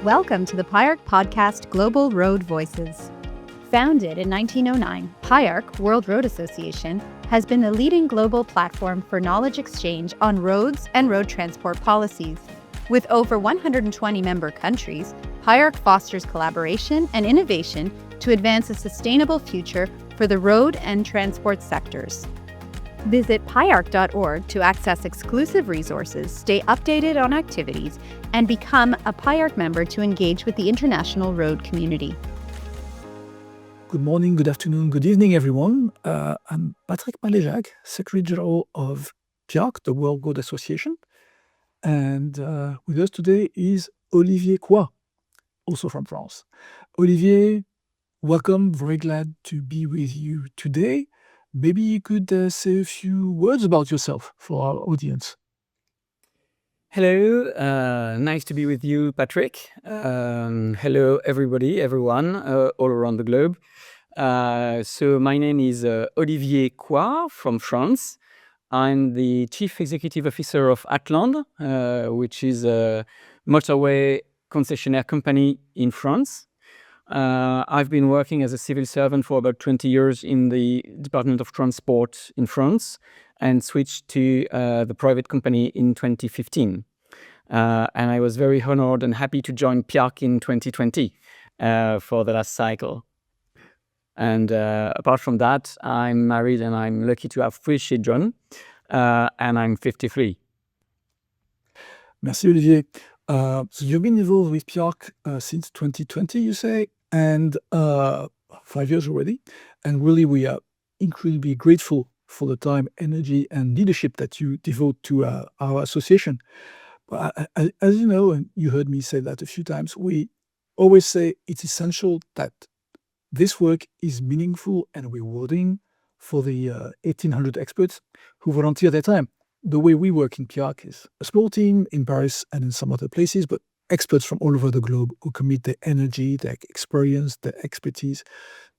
Welcome to the PIARC podcast Global Road Voices. Founded in 1909, PIARC, World Road Association, has been the leading global platform for knowledge exchange on roads and road transport policies. With over 120 member countries, PIARC fosters collaboration and innovation to advance a sustainable future for the road and transport sectors. Visit PIARC.org to access exclusive resources, stay updated on activities, and become a PIARC member to engage with the international road community. Good morning, good afternoon, good evening, everyone. I'm Patrick Malléjacq, Secretary General of PIARC, the World Road Association. And with us today is Olivier Quoy, also from France. Olivier, welcome. Very glad to be with you today. Maybe you could say a few words about yourself for our audience. Hello, nice to be with you, Patrick. Hello, everyone, all around the globe. So my name is Olivier Quoy from France. I'm the Chief Executive Officer of Atlandes, which is a motorway concessionaire company in France. I've been working as a civil servant for about 20 years in the Department of Transport in France and switched to the private company in 2015. And I was very honored and happy to join PIARC in 2020 for the last cycle. And apart from that, I'm married and I'm lucky to have 3 children, and I'm 53. Merci, Olivier. So you've been involved with PIARC since 2020, you say, and 5 years already. And really, we are incredibly grateful for the time, energy, and leadership that you devote to our association. As you know, and you heard me say that a few times, we always say it's essential that this work is meaningful and rewarding for the 1,800 experts who volunteer their time. The way we work in PIARC is a small team in Paris and in some other places, but experts from all over the globe who commit their energy, their experience, their expertise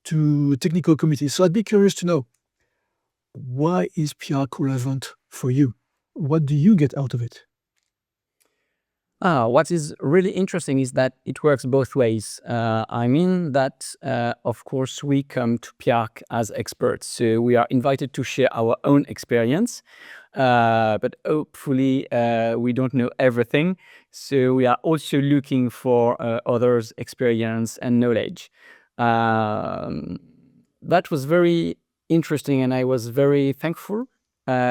to technical committees. So I'd be curious to know, why is PIARC relevant for you? What do you get out of it? What is really interesting is that it works both ways. I mean that, of course, we come to PIARC as experts. So we are invited to share our own experience, but hopefully we don't know everything. So we are also looking for others' experience and knowledge. That was very interesting, and I was very thankful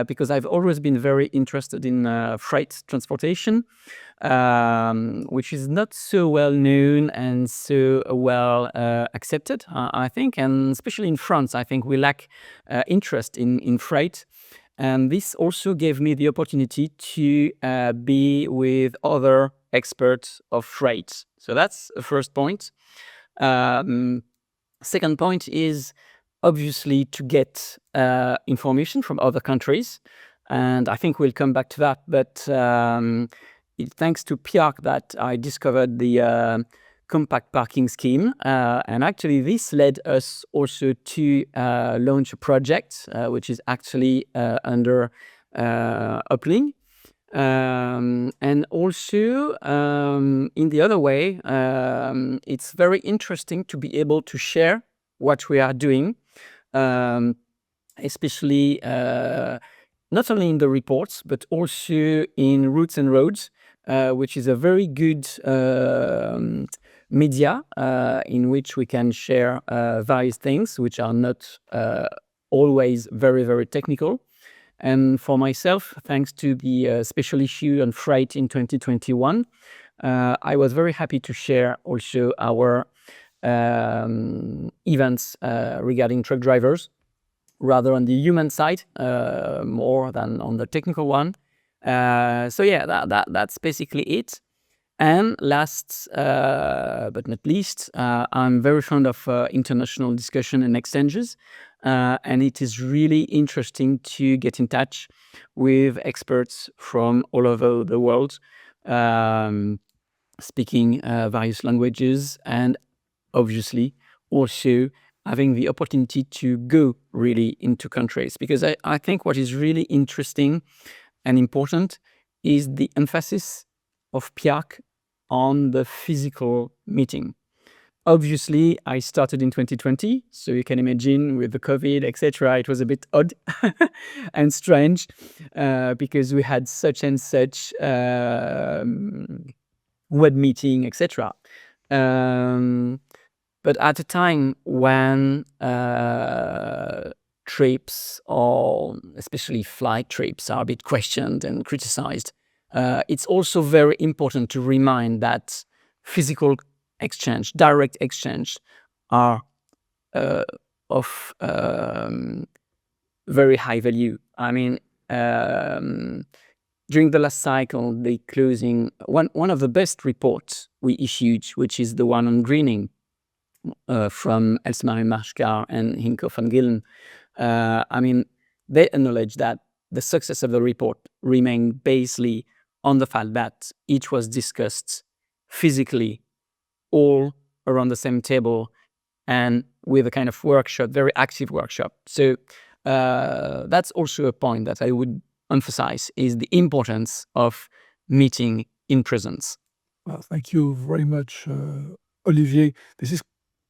because I've always been very interested in freight transportation, which is not so well known and so well accepted, I think. And especially in France, I think we lack interest in freight. And this also gave me the opportunity to be with other experts of freight. So that's the first point. Second point is obviously to get information from other countries. And I think we'll come back to that. But it's thanks to PIARC that I discovered the compact parking scheme. And actually, this led us also to launch a project, which is actually under uplink. And also, in the other way, it's very interesting to be able to share what we are doing, especially not only in the reports, but also in Routes and Roads, which is a very good media in which we can share various things which are not always very, very technical. And for myself, thanks to the special issue on freight in 2021, I was very happy to share also our events regarding truck drivers, rather on the human side, more than on the technical one. So yeah, that's basically it. And last but not least, I'm very fond of international discussion and exchanges. And it is really interesting to get in touch with experts from all over the world, speaking various languages, and obviously also having the opportunity to go really into countries. Because I think what is really interesting and important is the emphasis of PIARC on the physical meeting. Obviously, I started in 2020, so you can imagine with the COVID, etc., it was a bit odd and strange because we had such and such web meeting, etc. But at a time when trips, or especially flight trips, are a bit questioned and criticized, it's also very important to remind that physical exchange, direct exchange, are of very high value. I mean, during the last cycle, the closing one of the best reports we issued, which is the one on greening, from Malléjacq and Hinkoff and Gillen. I mean, they acknowledge that the success of the report remained basically on the fact that it was discussed physically, all around the same table, and with a kind of workshop, very active workshop. So that's also a point that I would emphasize, is the importance of meeting in presence. Well, thank you very much, Olivier. This is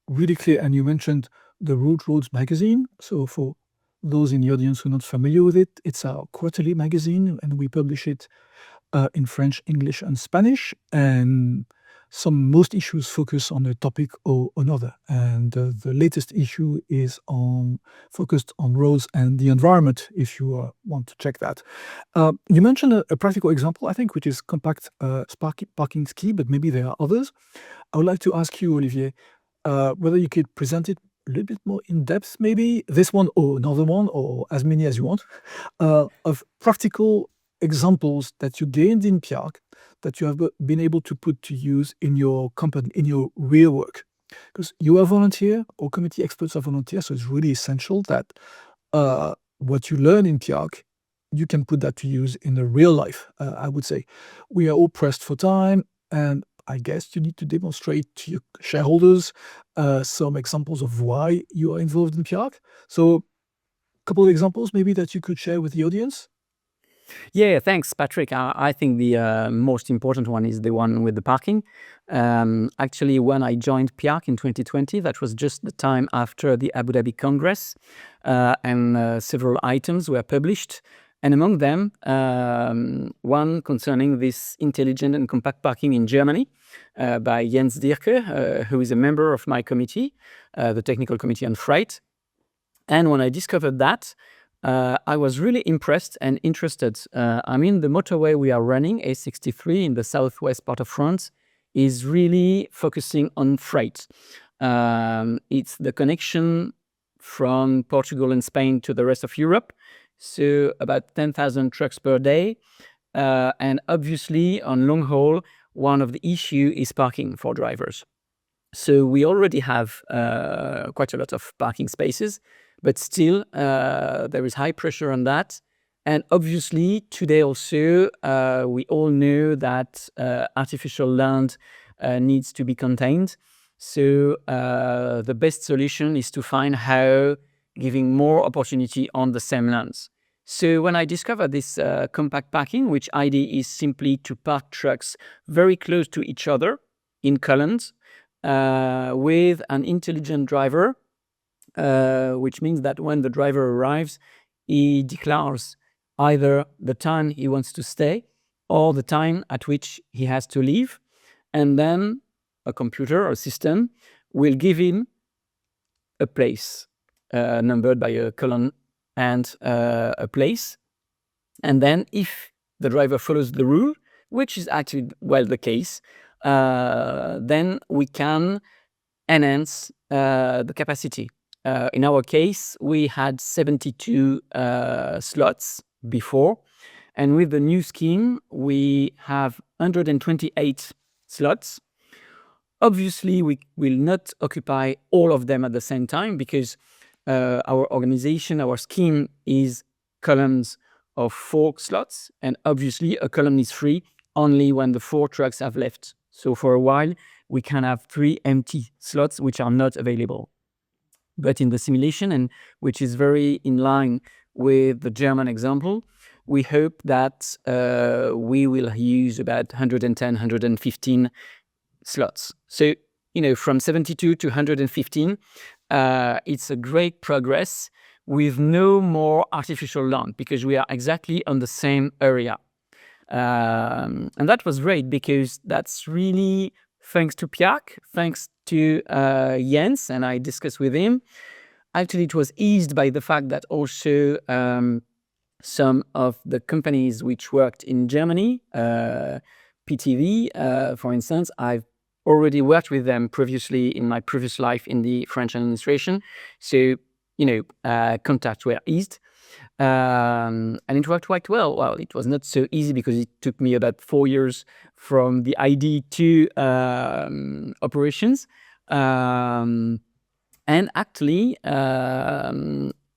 really clear. And you mentioned the Roads magazine. So for those in the audience who are not familiar with it, it's our quarterly magazine, and we publish it in French, English, and Spanish. And most issues focus on a topic or another. And the latest issue is focused on roads and the environment, if you want to check that. You mentioned a practical example, I think, which is compact parking scheme, but maybe there are others. I would like to ask you, Olivier, whether you could present it a little bit more in depth, maybe this one or another one, or as many as you want, of practical examples that you gained in PIARC that you have been able to put to use in your company, in your real work. Because you are a volunteer, or committee experts are volunteers, so it's really essential that what you learn in PIARC, you can put that to use in the real life, I would say. We are all pressed for time, and I guess you need to demonstrate to your shareholders some examples of why you are involved in PIARC. So a couple of examples maybe that you could share with the audience. Yeah, thanks, Patrick. I think the most important one is the one with the parking. Actually, when I joined PIARC in 2020, that was just the time after the Abu Dhabi Congress, and several items were published. And among them, one concerning this intelligent and compact parking in Germany by Jens Dierke, who is a member of my committee, the Technical Committee on Freight. And when I discovered that, I was really impressed and interested. I mean, the motorway we are running, A63, in the southwest part of France, is really focusing on freight. It's the connection from Portugal and Spain to the rest of Europe, so about 10,000 trucks per day. And obviously, on long haul, one of the issues is parking for drivers. So we already have quite a lot of parking spaces, but still there is high pressure on that. And obviously today also we all know that artificial land needs to be contained. So the best solution is to find how giving more opportunity on the same lands. So when I discovered this compact parking, which idea is simply to park trucks very close to each other in columns, with an intelligent driver, which means that when the driver arrives, he declares either the time he wants to stay or the time at which he has to leave. And then a computer or system will give him a place numbered by a column and a place. And then if the driver follows the rule, which is actually well the case, then we can enhance the capacity. In our case, we had 72 slots before, and with the new scheme, we have 128 slots. Obviously, we will not occupy all of them at the same time because our organization, our scheme is columns of 4 slots, and obviously a column is free only when the 4 trucks have left. So for a while, we can have 3 empty slots which are not available. But in the simulation, and which is very in line with the German example, we hope that we will use about 110, 115 slots. So, from 72 to 115, it's a great progress with no more artificial land because we are exactly on the same area. And that was great because that's really thanks to PIARC, thanks to Jens, and I discussed with him. Actually, it was eased by the fact that also some of the companies which worked in Germany, PTV, for instance, I've already worked with them previously in my previous life in the French administration. So, contacts were eased. And it worked quite well. Well, it was not so easy because it took me about 4 years from the ID to operations. And actually,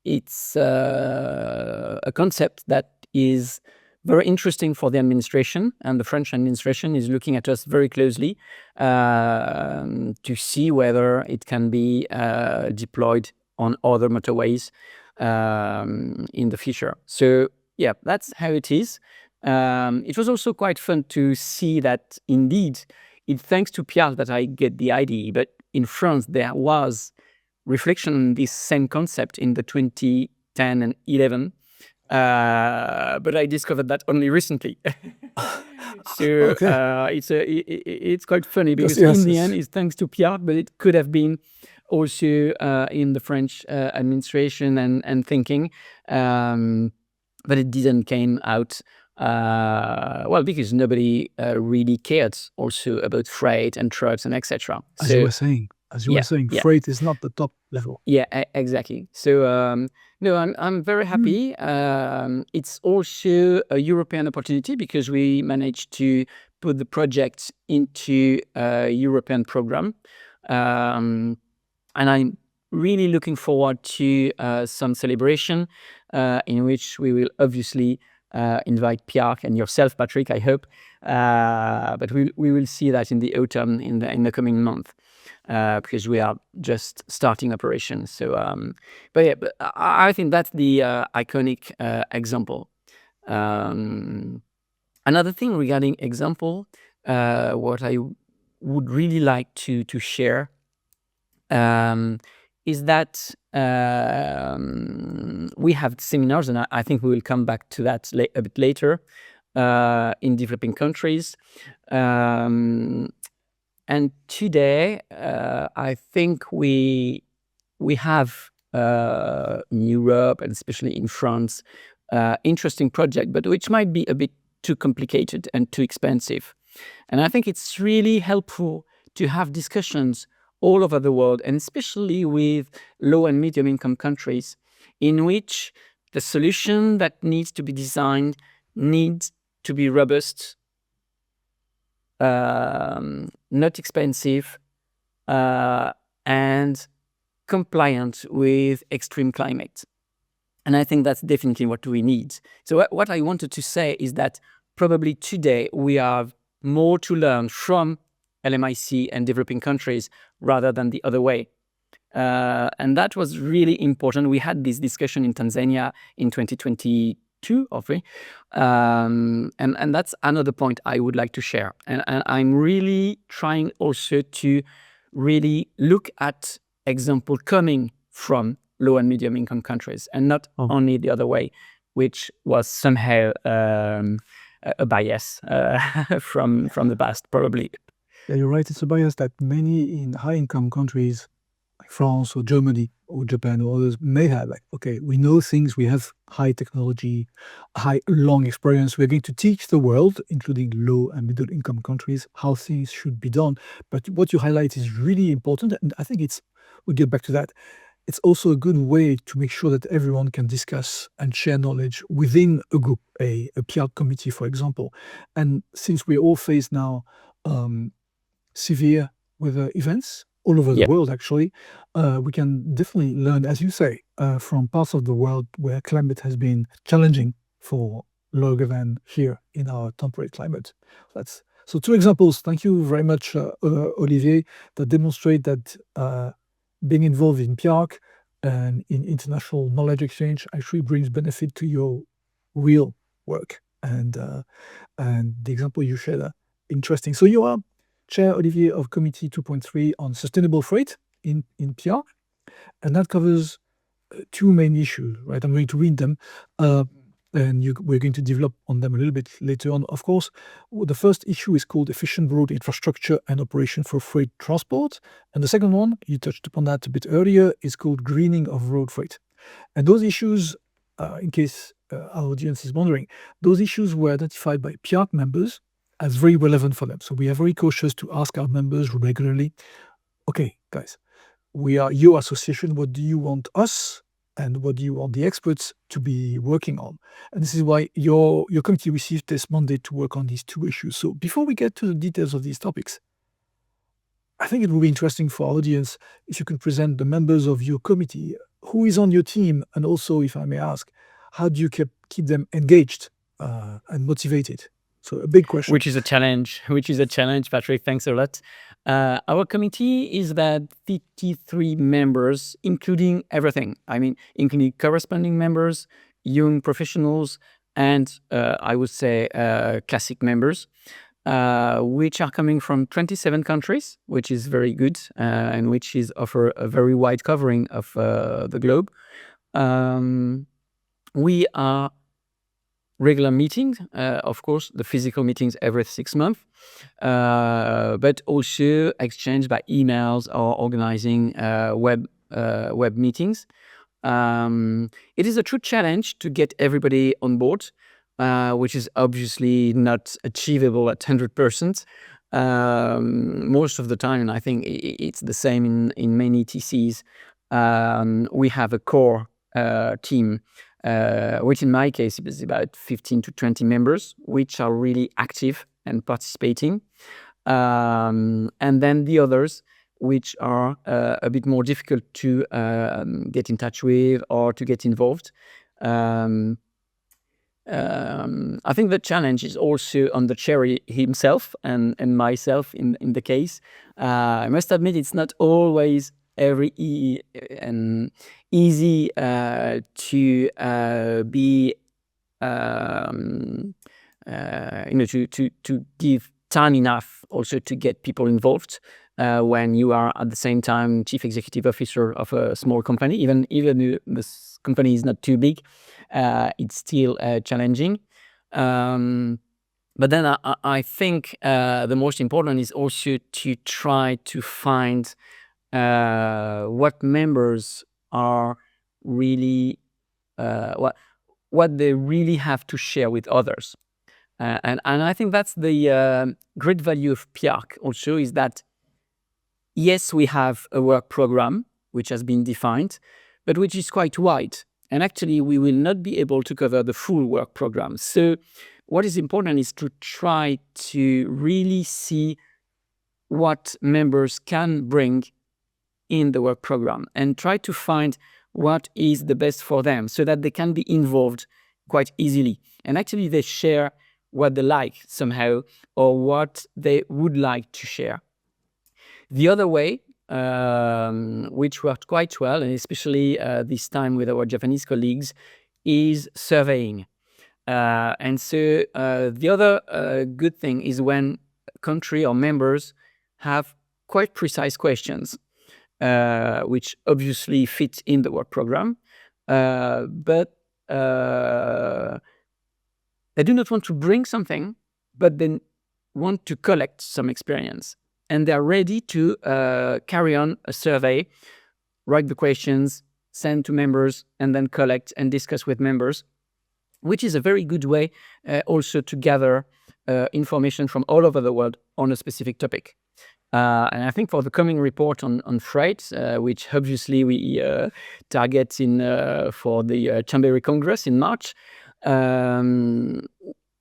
it's a concept that is very interesting for the administration, and the French administration is looking at us very closely to see whether it can be deployed on other motorways in the future. So yeah, that's how it is. It was also quite fun to see that indeed, it's thanks to PIARC that I get the idea, but in France there was reflection on this same concept in the 2010 and 11, but I discovered that only recently. So it's quite funny because in the end it's thanks to PIARC, but it could have been also in the French administration and thinking, but it didn't came out well because nobody really cared also about freight and trucks and etc. As you were saying, freight is not the top level. Yeah, exactly. So no, I'm very happy. It's also a European opportunity because we managed to put the project into a European program. And I'm really looking forward to some celebration in which we will obviously invite PIARC and yourself, Patrick, I hope. But we will see that in the autumn, in the coming month, because we are just starting operations. So, but I think that's the iconic example. Another thing regarding example, what I would really like to share is that we have seminars, and I think we will come back to that a bit later, in developing countries. And today, I think we have in Europe and especially in France, interesting project, but which might be a bit too complicated and too expensive. And I think it's really helpful to have discussions all over the world, and especially with low and medium income countries, in which the solution that needs to be designed needs to be robust, not expensive, and compliant with extreme climate. And I think that's definitely what we need. So what I wanted to say is that probably today we have more to learn from LMIC and developing countries rather than the other way. And that was really important. We had this discussion in Tanzania in 2022, and that's another point I would like to share. And I'm really trying also to really look at example coming from low and medium income countries and not only the other way, which was somehow a bias from the past, probably. Yeah, you're right. It's a bias that many in high-income countries like France or Germany or Japan or others may have. Like, okay, we know things, we have high technology, long experience. We're going to teach the world, including low and middle-income countries, how things should be done. But what you highlight is really important, and I think we'll get back to that. It's also a good way to make sure that everyone can discuss and share knowledge within a group, a PIARC committee, for example. And since we all face now severe weather events all over the world, actually, we can definitely learn, as you say, from parts of the world where climate has been challenging for longer than here in our temperate climate. So 2 examples, thank you very much, Olivier, that demonstrate that being involved in PIARC and in international knowledge exchange actually brings benefit to your real work. And the example you shared, interesting. So you are Chair, Olivier, of Committee 2.3 on Sustainable Freight in PIARC, and that covers two main issues, right? I'm going to read them, and we're going to develop on them a little bit later on. Of course, the first issue is called efficient road infrastructure and operation for freight transport. And the second one, you touched upon that a bit earlier, is called greening of road freight. And those issues, in case our audience is wondering, those issues were identified by PIARC members as very relevant for them. So we are very cautious to ask our members regularly, okay, guys, we are your association, what do you want us and what do you want the experts to be working on? And this is why your committee received this mandate to work on these two issues. So before we get to the details of these topics, I think it would be interesting for our audience if you can present the members of your committee, who is on your team, and also, if I may ask, how do you keep them engaged and motivated? So a big question. Which is a challenge, Patrick. Thanks a lot. Our committee is about 53 members, including everything. I mean, including corresponding members, young professionals, and I would say classic members, which are coming from 27 countries, which is very good, and which is offer a very wide covering of the globe. We are regular meetings, of course, the physical meetings every 6 months, but also exchanged by emails or organizing web meetings. It is a true challenge to get everybody on board, which is obviously not achievable at 100%. Most of the time, and I think it's the same in many TCs, we have a core team, which in my case is about 15 to 20 members, which are really active and participating. And then the others, which are a bit more difficult to get in touch with or to get involved. I think the challenge is also on the chair himself and myself in the case. I must admit it's not always very easy to be to give time enough also to get people involved when you are at the same time chief executive officer of a small company. Even this company is not too big, it's still challenging. But then I think the most important is also to try to find what members are really, what they really have to share with others. And I think that's the great value of PIARC also, is that, yes, we have a work program which has been defined, but which is quite wide. And actually, we will not be able to cover the full work program. So what is important is to try to really see what members can bring in the work program and try to find what is the best for them so that they can be involved quite easily. And actually, they share what they like somehow or what they would like to share. The other way, which worked quite well, and especially this time with our Japanese colleagues, is surveying. And so the other good thing is when country or members have quite precise questions, which obviously fit in the work program, but they do not want to bring something, but they want to collect some experience. And they're ready to carry on a survey, write the questions, send to members, and then collect and discuss with members, which is a very good way also to gather information from all over the world on a specific topic. And I think for the coming report on freight, which obviously we target for the Chambéry Congress in March,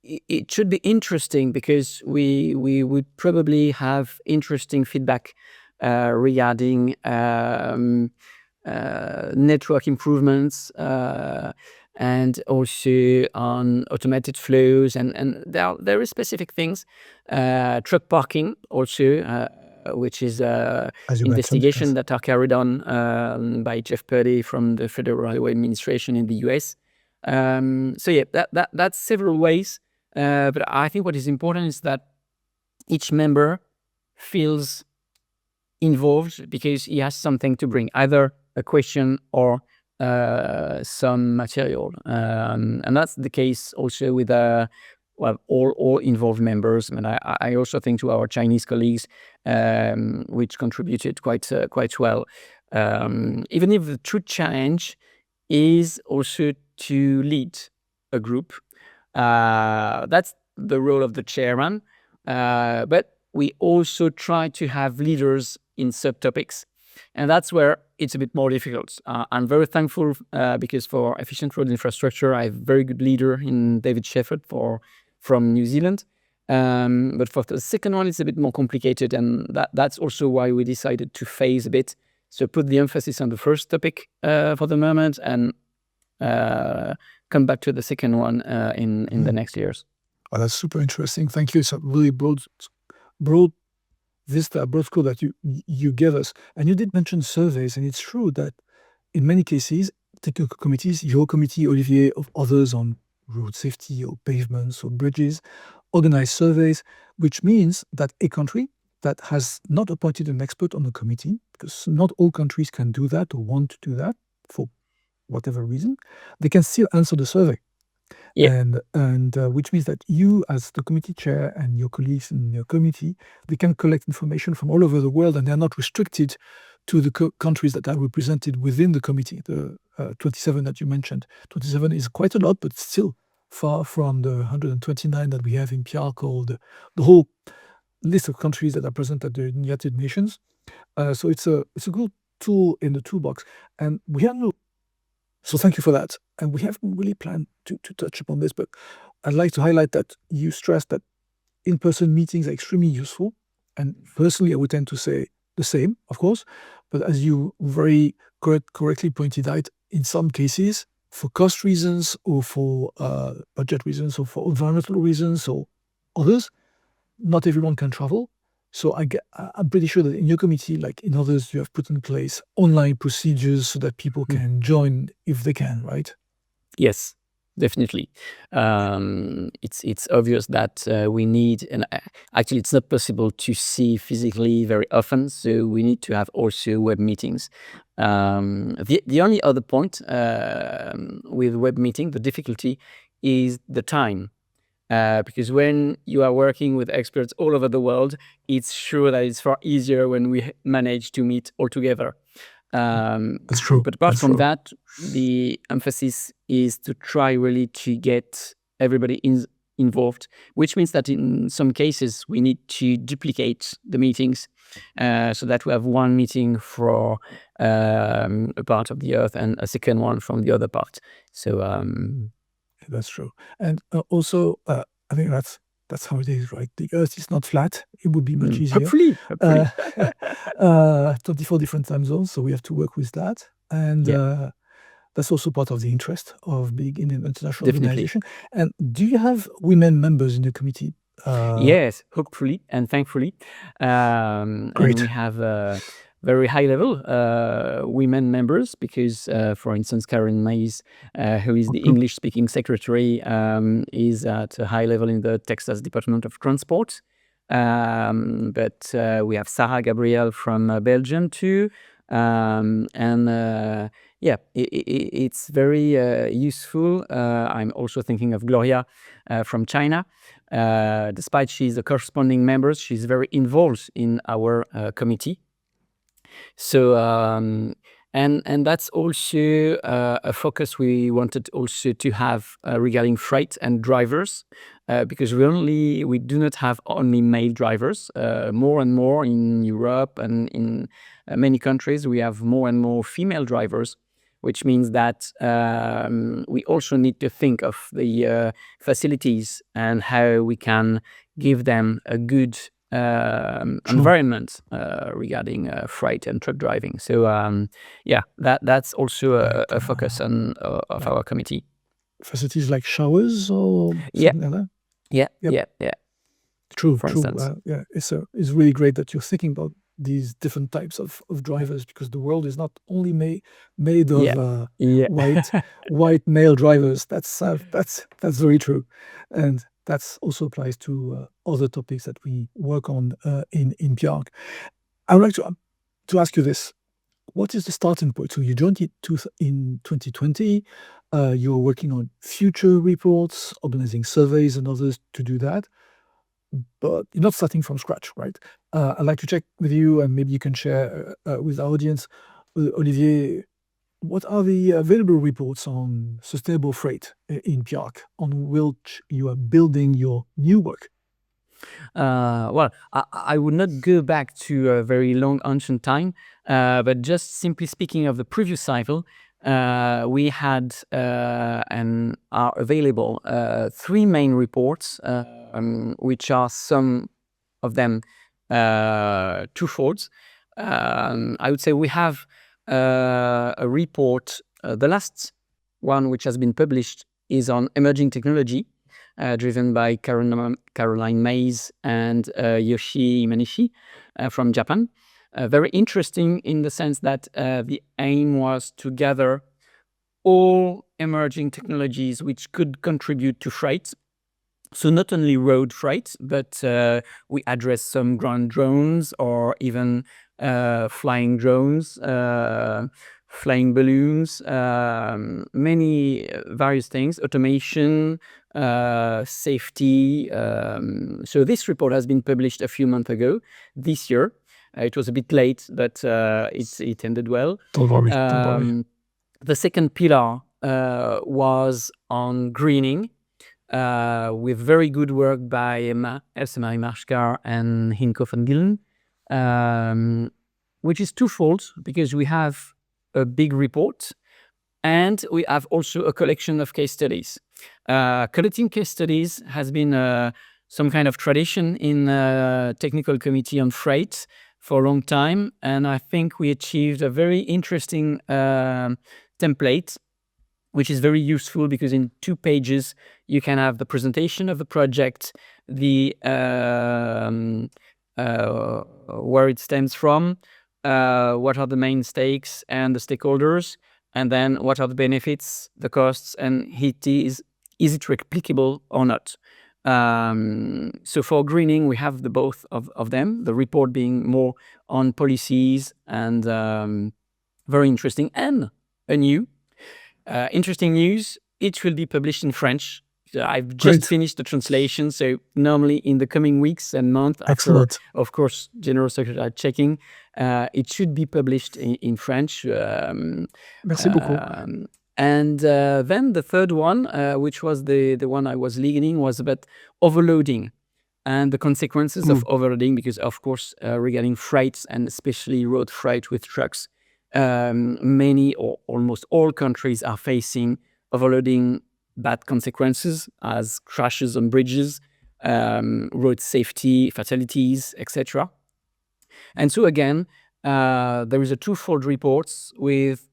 it should be interesting because we would probably have interesting feedback regarding network improvements and also on automated flows, and there are very specific things. Truck parking also, which is investigation that are carried on by Jeff Purdy from the Federal Railway Administration in the US. So yeah, that's several ways. But I think what is important is that each member feels involved because he has something to bring, either a question or some material. And that's the case also with all involved members. And I also think to our Chinese colleagues, which contributed quite well. Even if the true challenge is also to lead a group. That's the role of the chairman. But we also try to have leaders in subtopics. And that's where it's a bit more difficult. I'm very thankful because for efficient road infrastructure, I have a very good leader in David Shepherd from New Zealand. But for the second one, it's a bit more complicated. And that's also why we decided to phase a bit. So put the emphasis on the first topic for the moment and come back to the second one in the next years. Oh, that's super interesting. Thank you. It's a really broad vista, broad scope that you gave us. And you did mention surveys, and it's true that in many cases, technical committees, your committee, Olivier, of others on road safety or pavements or bridges, organize surveys, which means that a country that has not appointed an expert on the committee, because not all countries can do that or want to do that for whatever reason, they can still answer the survey. Yeah. And which means that you, as the committee chair, and your colleagues in your committee, they can collect information from all over the world, and they're not restricted to the countries that are represented within the committee. The 27 that you mentioned. 27 is quite a lot, but still far from the 129 that we have in PIARC, or the whole list of countries that are present at the United Nations. So it's a good tool in the toolbox, and we have no. So thank you for that. And we haven't really planned to touch upon this, but I'd like to highlight that you stressed that in-person meetings are extremely useful. And personally, I would tend to say the same, of course. But as you very correctly pointed out, in some cases, for cost reasons or for budget reasons or for environmental reasons or others, not everyone can travel. So I'm pretty sure that in your committee, like in others, you have put in place online procedures so that people can join if they can, right? Yes, definitely. It's obvious that we need, and actually it's not possible to see physically very often, so we need to have also web meetings. The only other point with web meeting, the difficulty is the time. Because when you are working with experts all over the world, it's sure that it's far easier when we manage to meet all together. That's true. But apart from that, the emphasis is to try really to get everybody involved, which means that in some cases we need to duplicate the meetings so that we have one meeting for a part of the earth and a second one from the other part. So that's true. And also, I think that's how it is, right? The earth is not flat. It would be much easier. Hopefully. 24 different time zones, so we have to work with that. And that's also part of the interest of being in an international organization. And do you have women members in the committee? Yes, hopefully and thankfully. Great. And we have very high level women members because, for instance, Karen Mays, who is the English speaking secretary, is at a high level in the Texas Department of Transport. But we have Sarah Gabriel from Belgium too. It's very useful. I'm also thinking of Gloria from China. Despite she's a corresponding member, she's very involved in our committee. So and that's also a focus we wanted also to have regarding freight and drivers, because we do not have only male drivers. More and more in Europe and in many countries we have more and more female drivers, which means that we also need to think of the facilities and how we can give them a good environment regarding freight and truck driving. So that's also a focus of our committee. Facilities like showers or something like that? Yeah. True. For instance. It's really great that you're thinking about these different types of drivers, because the world is not only made of white male drivers. That's very true, and that also applies to other topics that we work on in PIARC. I would like to ask you this: what is the starting point? So you joined it in 2020. You're working on future reports, organizing surveys and others to do that. But you're not starting from scratch, right? I'd like to check with you, and maybe you can share with our audience, Olivier, what are the available reports on sustainable freight in PIARC, on which you are building your new work? Well, I would not go back to a very long ancient time, but just simply speaking of the previous cycle, we had and are available 3 main reports, which are some of them twofold. I would say we have a report, the last one which has been published is on emerging technology, driven by Caroline Mays and Yoshi Imanishi from Japan. Very interesting in the sense that the aim was to gather all emerging technologies which could contribute to freight. So not only road freight, but we address some ground drones or even flying drones, flying balloons, many various things, automation, safety. So this report has been published a few months ago, this year. It was a bit late, but it ended well. Don't worry. The second pillar was on greening, with very good work by Else Malléjacq and Hinko van Gillen, which is twofold, because we have a big report and we have also a collection of case studies. Collecting case studies has been some kind of tradition in technical committee on freight for a long time, and I think we achieved a very interesting template, which is very useful because in 2 pages you can have the presentation of the project, the where it stems from, what are the main stakes and the stakeholders, and then what are the benefits, the costs, and is it replicable or not. So for greening, we have the both of them, the report being more on policies and very interesting, and a new interesting news. It will be published in French. I've just finished the translation, so normally in the coming weeks and months, after, of course, General Secretary checking, it should be published in French. Merci beaucoup. And then the third one, which was the one I was leading, was about overloading and the consequences of overloading, because, of course, regarding freights and especially road freight with trucks, many or almost all countries are facing overloading bad consequences as crashes on bridges, road safety, fatalities, etc. And so again, there is a twofold reports, with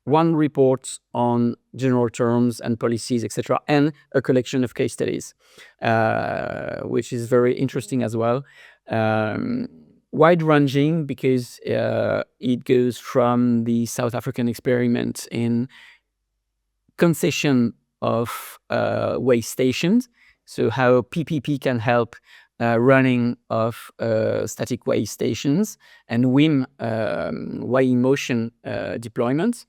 one report on general terms and policies, etc., and a collection of case studies, which is very interesting as well. Wide-ranging, because it goes from the South African experiment in concession of weigh stations, so how PPP can help running of static weigh stations and WIM, weighing motion deployment,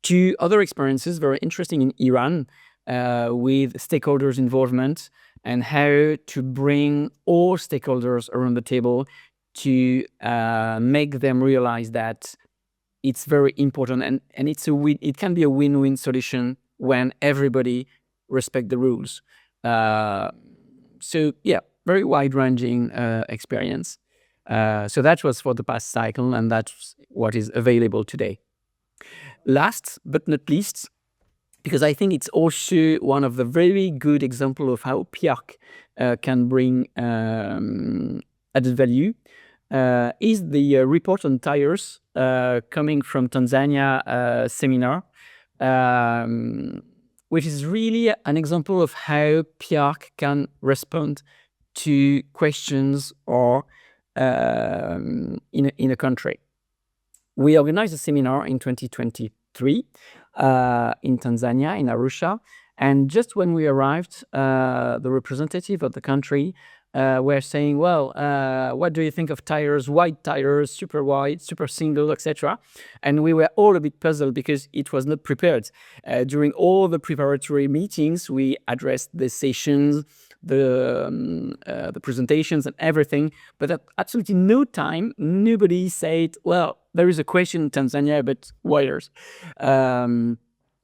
to other experiences very interesting in Iran, with stakeholders' involvement and how to bring all stakeholders around the table to make them realize that it's very important, and it can be a win-win solution when everybody respect the rules. So yeah, very wide-ranging experience. So that was for the past cycle, and that's what is available today. Last but not least, because I think it's also one of the very good example of how PIARC can bring added value, is the report on tires coming from Tanzania seminar, which is really an example of how PIARC can respond to questions or in a country. We organized a seminar in 2023 in Tanzania, in Arusha. And just when we arrived, the representative of the country were saying, well, what do you think of tires, wide tires, super wide, super single, etc. And we were all a bit puzzled because it was not prepared. During all the preparatory meetings, we addressed the sessions, the presentations and everything, but at absolutely no time, nobody said, well, there is a question in Tanzania about wires.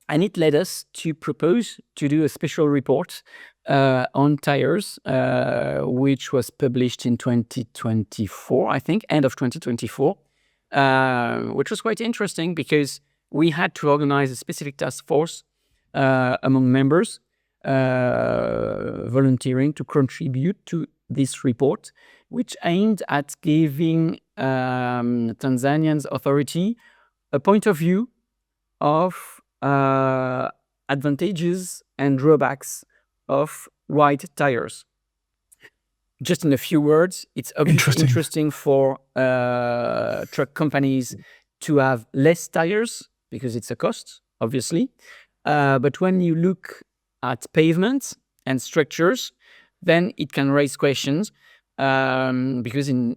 And it led us to propose to do a special report on tires, which was published in 2024, I think, end of 2024, which was quite interesting because we had to organize a specific task force among members volunteering to contribute to this report, which aimed at giving Tanzanians authority a point of view of advantages and drawbacks of wide tires. Just in a few words, it's obviously interesting for truck companies to have less tires because it's a cost, obviously. But when you look at pavements and structures, then it can raise questions because in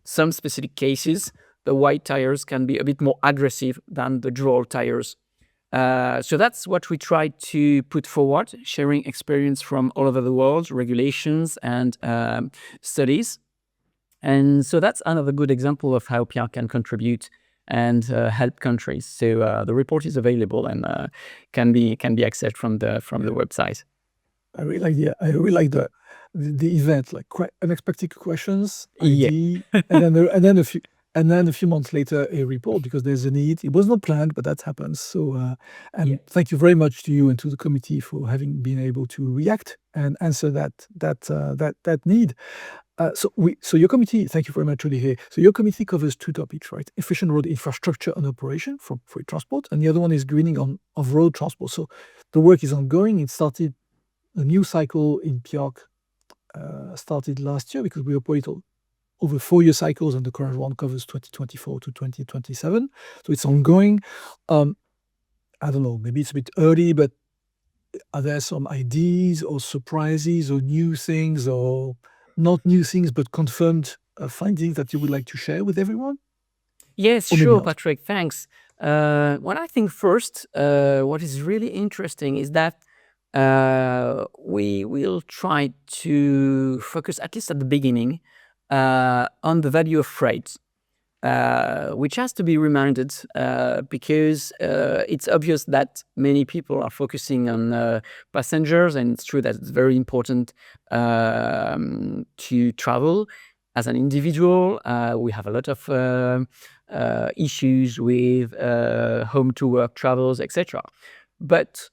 some specific cases, the wide tires can be a bit more aggressive than the dual tires. So that's what we tried to put forward, sharing experience from all over the world, regulations and studies. And so that's another good example of how PIARC can contribute and help countries. So the report is available and can be accessed from the website. I really like the event, like quite unexpected questions, ID, and then a few months later a report because there's a need. It was not planned, but that happens. So thank you very much to you and to the committee for having been able to react and answer that need. So your committee, thank you very much, Olivier. So your committee covers two topics, right? Efficient road infrastructure and operation for freight transport, and the other one is greening of road transport. So the work is ongoing. It started a new cycle in PIARC started last year because we operate over 4-year cycles, and the current one covers 2024 to 2027. So it's ongoing. I don't know, maybe it's a bit early, but are there some ideas or surprises or new things or not new things, but confirmed findings that you would like to share with everyone? Yes, sure, Patrick, thanks. What I think first, what is really interesting is that we will try to focus, at least at the beginning, on the value of freight, which has to be reminded because it's obvious that many people are focusing on passengers, and it's true that it's very important to travel. As an individual, we have a lot of issues with home to work travels, etc. But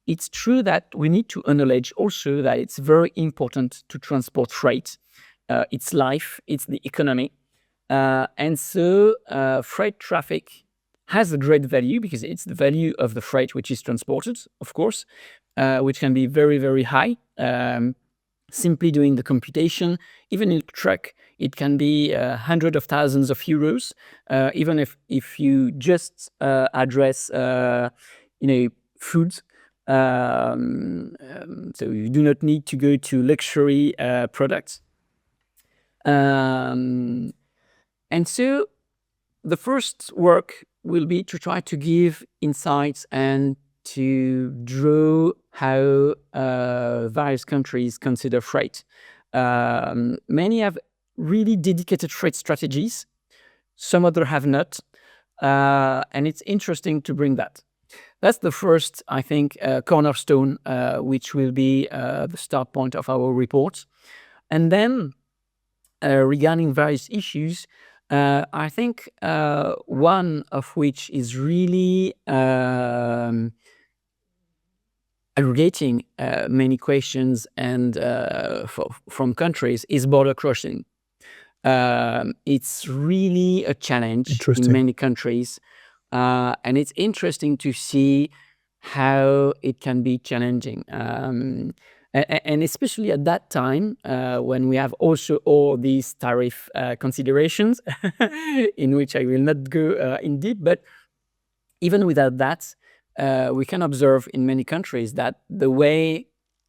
it's true that we need to acknowledge also that it's very important to transport freight. It's life, it's the economy. And so freight traffic has a great value because it's the value of the freight which is transported, of course, which can be very, very high. Simply doing the computation, even in a truck, it can be hundreds of thousands of euros, even if you just address, food. So you do not need to go to luxury products. And so the first work will be to try to give insights and to draw how various countries consider freight. Many have really dedicated freight strategies. Some others have not. And it's interesting to bring that. That's the first, I think, cornerstone, which will be the start point of our report. And then regarding various issues, I think one of which is really aggregating many questions and from countries is border crossing. It's really a challenge in many countries, and it's interesting to see how it can be challenging. And especially at that time, when we have also all these tariff considerations, in which I will not go in deep, but even without that, we can observe in many countries that the way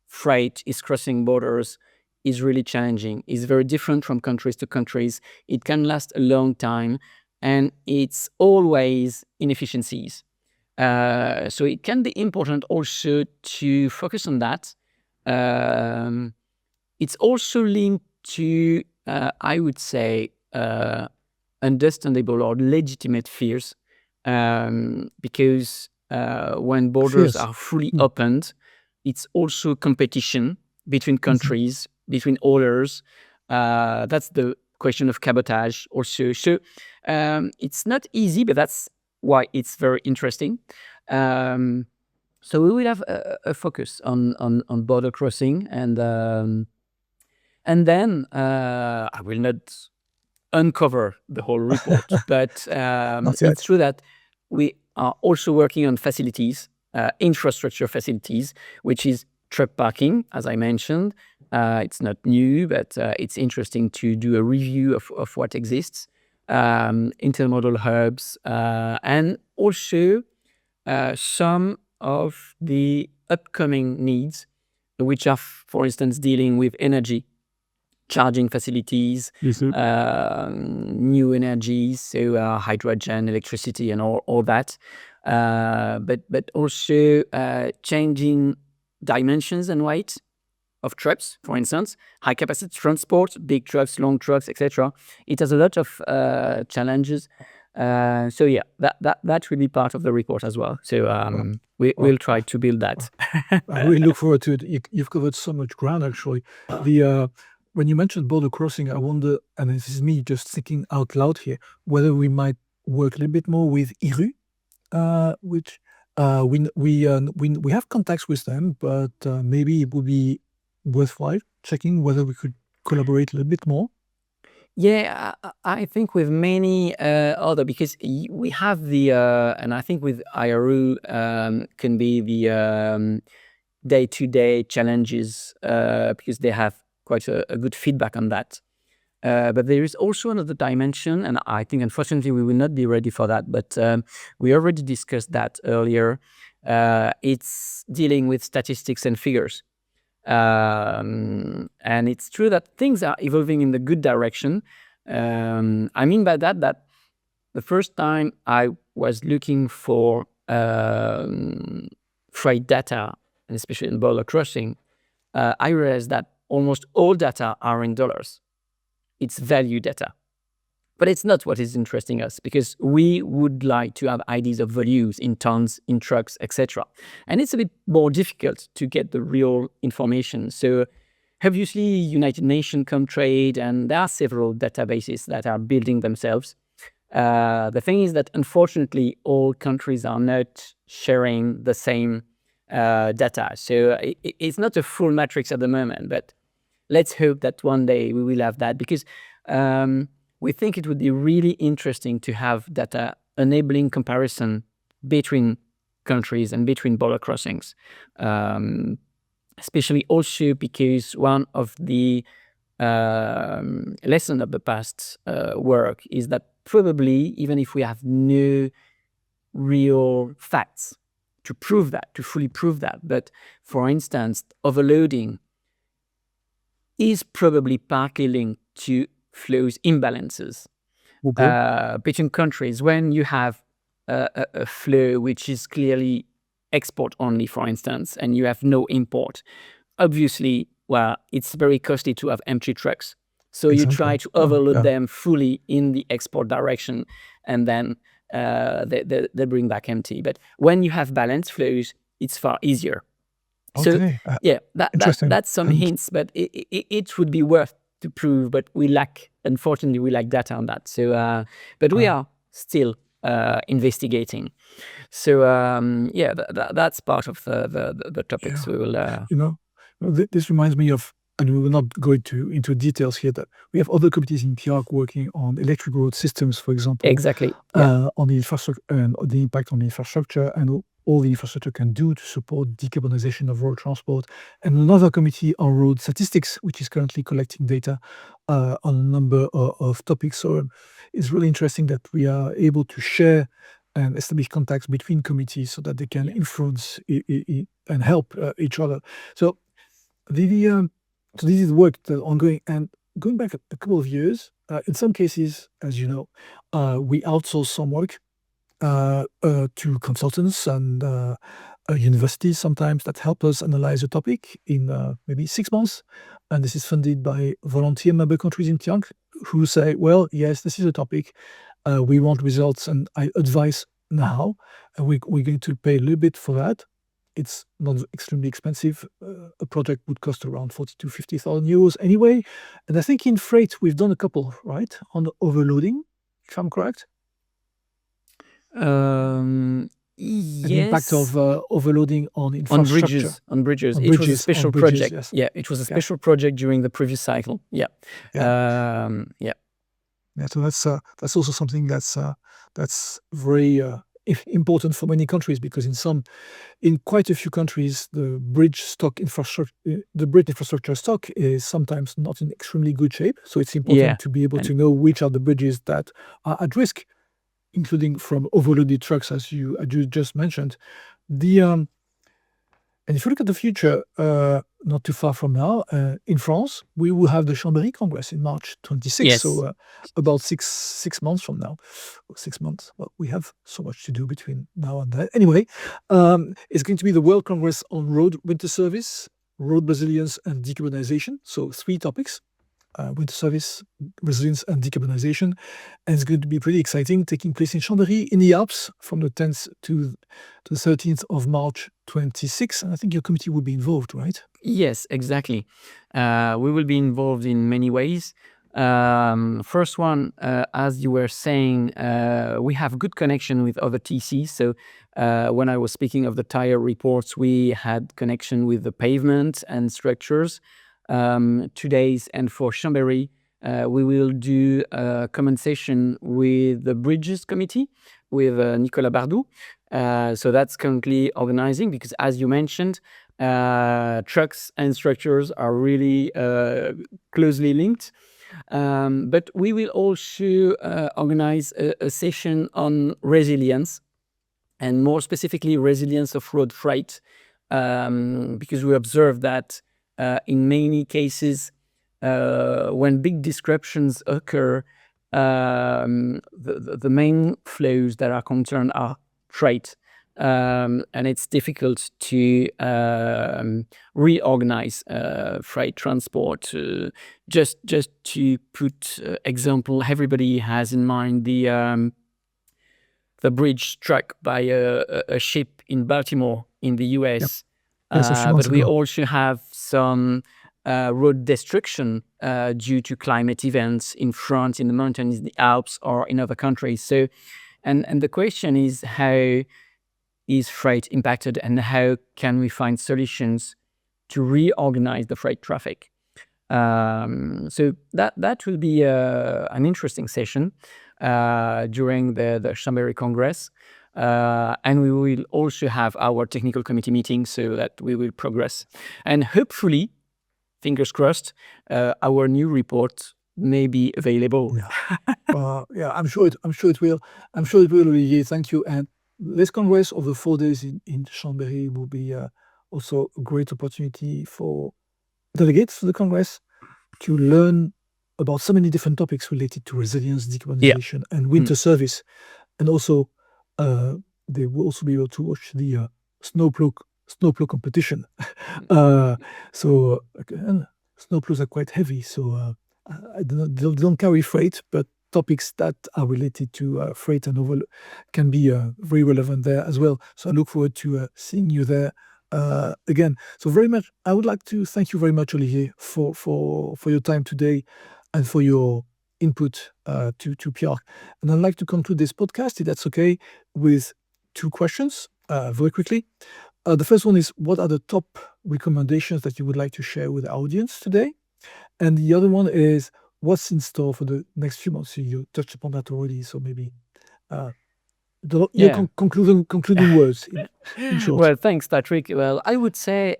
freight is crossing borders is really challenging. It's very different from countries to countries. It can last a long time, and it's always inefficiencies. So it can be important also to focus on that. It's also linked to, I would say, understandable or legitimate fears, because when borders Fears. are fully opened, it's also competition between countries, between owners. That's the question of cabotage also. So it's not easy, but that's why it's very interesting. So we will have a focus on border crossing, and then I will not uncover the whole report, but Not yet. it's true that we are also working on facilities, infrastructure facilities, which is truck parking, as I mentioned. It's not new, but it's interesting to do a review of what exists, intermodal hubs, and also some of the upcoming needs, which are, for instance, dealing with energy, charging facilities, new energies, so hydrogen, electricity, and all that. But also changing dimensions and weight of trucks, for instance, high capacity transport, big trucks, long trucks, etc. It has a lot of challenges. So yeah, that will be part of the report as well. So we'll try to build that. I really look forward to it. You've covered so much ground, actually. When you mentioned border crossing, I wonder, and this is me just thinking out loud here, whether we might work a little bit more with IRU, which we have contacts with them, but maybe it would be worthwhile checking whether we could collaborate a little bit more. Yeah, I think with many other, because we have the, and I think with IRU can be the day-to-day challenges, because they have quite a good feedback on that. But there is also another dimension, and I think unfortunately we will not be ready for that, but we already discussed that earlier. It's dealing with statistics and figures. And it's true that things are evolving in the good direction. I mean by that the first time I was looking for freight data, and especially in border crossing, I realized that almost all data are in dollars. It's value data. But it's not what is interesting us, because we would like to have ideas of values in tons, in trucks, etc. And it's a bit more difficult to get the real information. So obviously United Nations Comtrade, and there are several databases that are building themselves. The thing is that unfortunately all countries are not sharing the same data. So it's not a full matrix at the moment, but let's hope that one day we will have that, because we think it would be really interesting to have data enabling comparison between countries and between border crossings, especially also because one of the lessons of the past work is that probably, even if we have no real facts to prove that, to fully prove that, but for instance, overloading is probably partly linked to flows imbalances between countries. When you have a flow which is clearly export only, for instance, and you have no import, obviously, well, it's very costly to have empty trucks. So you try to overload them fully in the export direction, and then they bring back empty. But when you have balanced flows, it's far easier. So yeah, that's some hints, but it would be worth to prove, but unfortunately we lack data on that. So but we are still investigating. So yeah, that's part of the topics we will this reminds me of, and we will not go into details here, that we have other committees in PIARC working on electric road systems, for example. Exactly. On the infrastructure and the impact on the infrastructure, and all the infrastructure can do to support decarbonization of road transport, and another committee on road statistics, which is currently collecting data on a number of topics. So it's really interesting that we are able to share and establish contacts between committees so that they can influence and help each other. So so this is work that's ongoing, and going back a couple of years, in some cases, as you know, we outsource some work to consultants and universities sometimes that help us analyze a topic in maybe 6 months. And this is funded by volunteer member countries in PIARC who say, well, yes, this is a topic. We want results and advice now. And we're going to pay a little bit for that. It's not extremely expensive. A project would cost around 40 to 50,000 euros anyway. And I think in freight, we've done a couple, right? On the overloading, if I'm correct. An impact Yes, of overloading on on infrastructure. bridges. On It was a bridges, special on bridges, project. yes. Yeah, it was a Yeah. special project during the previous cycle. Yeah. Yeah. Yeah. Yeah, so that's also something that's very important for many countries, because in quite a few countries, the bridge infrastructure stock is sometimes not in extremely good shape. So it's important Yeah. to be able And to know which are the bridges that are at risk, including from overloaded trucks, as you just mentioned. And if you look at the future, not too far from now, in France, we will have the Chambéry Congress in March 26th. yes. So about six months from now. 6 months. Well, we have so much to do between now and then. Anyway, it's going to be the World Congress on Road Winter Service, Road Resilience and Decarbonization. So 3 topics. Winter service, resilience and decarbonization. And it's going to be pretty exciting, taking place in Chambéry in the Alps from the 10th to the 13th of March 26. And I think your committee will be involved, right? Yes, exactly. We will be involved in many ways. First one, as you were saying, we have good connection with other TCs. So when I was speaking of the tire reports, we had connection with the pavement and structures. 2 days, and for Chambéry, we will do a common session with the Bridges Committee with Nicolas Bardou. So that's currently organizing, because as you mentioned, trucks and structures are really closely linked. But we will also organize a session on resilience, and more specifically resilience of road freight, because we observe that in many cases, when big disruptions occur, the main flows that are concerned are freight, and it's difficult to reorganize freight transport. Just to put example, everybody has in mind the bridge struck by a ship in Baltimore in the US. Yep. Yes, a few months But we ago. also have some road destruction due to climate events in France, in the mountains, in the Alps, or in other countries. So, and the question is, how is freight impacted, and how can we find solutions to reorganize the freight traffic? So that will be an interesting session during the Chambéry Congress. And we will also have our technical committee meeting, so that we will progress. And hopefully, fingers crossed, our new report may be available. Yeah. Yeah, I'm sure it will. I'm sure it will, Olivier. Thank you. And this Congress of the 4 days in Chambéry will be also a great opportunity for delegates to the Congress to learn about so many different topics related to resilience, decarbonization, and winter service. And also, they will also be able to watch the snowplow competition. So again, snowplows are quite heavy, so they don't carry freight, but topics that are related to freight and overload can be very relevant there as well. So I look forward to seeing you there again. So very much, I would like to thank you very much, Olivier, for your time today and for your input to PIARC. And I'd like to conclude this podcast, if that's okay, with 2 questions very quickly. The first one is, what are the top recommendations that you would like to share with the audience today? And the other one is, what's in store for the next few months? So you touched upon that already, so maybe Your Yeah. concluding words, in short. Well, thanks, Patrick. Well, I would say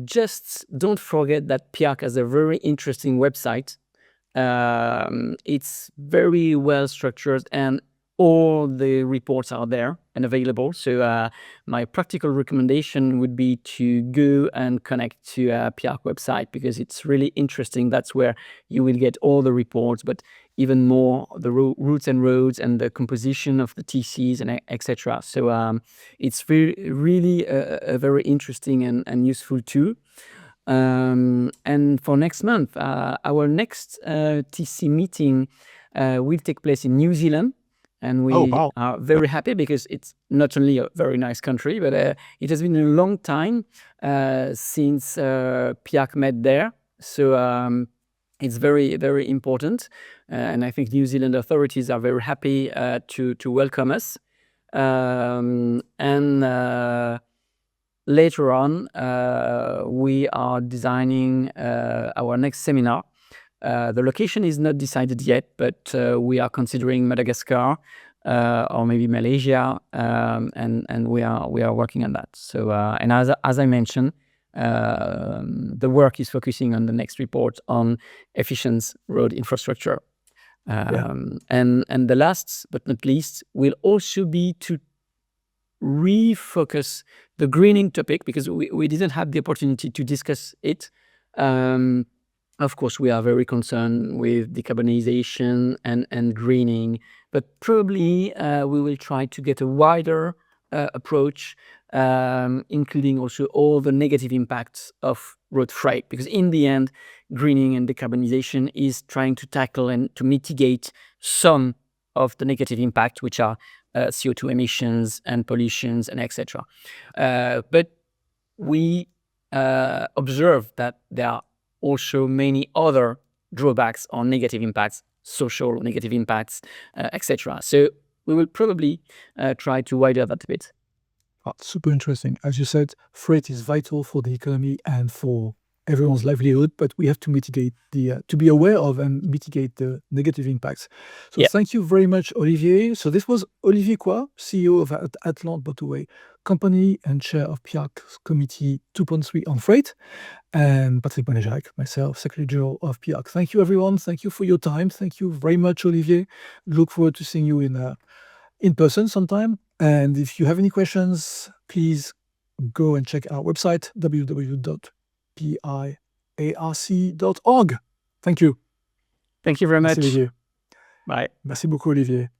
just don't forget that PIARC has a very interesting website. It's very well structured and all the reports are there and available. So my practical recommendation would be to go and connect to a PIARC website because it's really interesting. That's where you will get all the reports, but even more the routes and roads and the composition of the TCs and etc. So it's really a very interesting and useful tool. And for next month, our next TC meeting will take place in New Zealand. And we are very happy because it's not only a very nice country, but it has been a long time since PIARC met there. So it's very, very important. And I think New Zealand authorities are very happy to welcome us. Later on, we are designing our next seminar. The location is not decided yet, but we are considering Madagascar or maybe Malaysia, and we are working on that. So, and as I mentioned, the work is focusing on the next report on efficient road infrastructure. And the last but not least will also be to refocus the greening topic because we didn't have the opportunity to discuss it. Of course, we are very concerned with decarbonization and greening, but probably we will try to get a wider approach, including also all the negative impacts of road freight, because in the end, greening and decarbonization is trying to tackle and to mitigate some of the negative impact, which are CO2 emissions and pollutions and etc. But we observe that there are also many other drawbacks or negative impacts, social negative impacts, etc. So we will probably try to widen that a bit. Super interesting. As you said, freight is vital for the economy and for everyone's livelihood, but we have to mitigate to be aware of and mitigate the negative impacts. So Thank you very much, Olivier. So this was Olivier Quoy, CEO of Atlandes Motorway Company and chair of PIARC's Committee 2.3 on freight, and Patrick Malléjacq, myself, Secretary General of PIARC. Thank you, everyone. Thank you for your time. Thank you very much, Olivier. Look forward to seeing you in person sometime. And if you have any questions, please go and check our website, www.piarc.org. Thank you. Thank you very much. Merci, Olivier. Bye. Merci beaucoup, Olivier.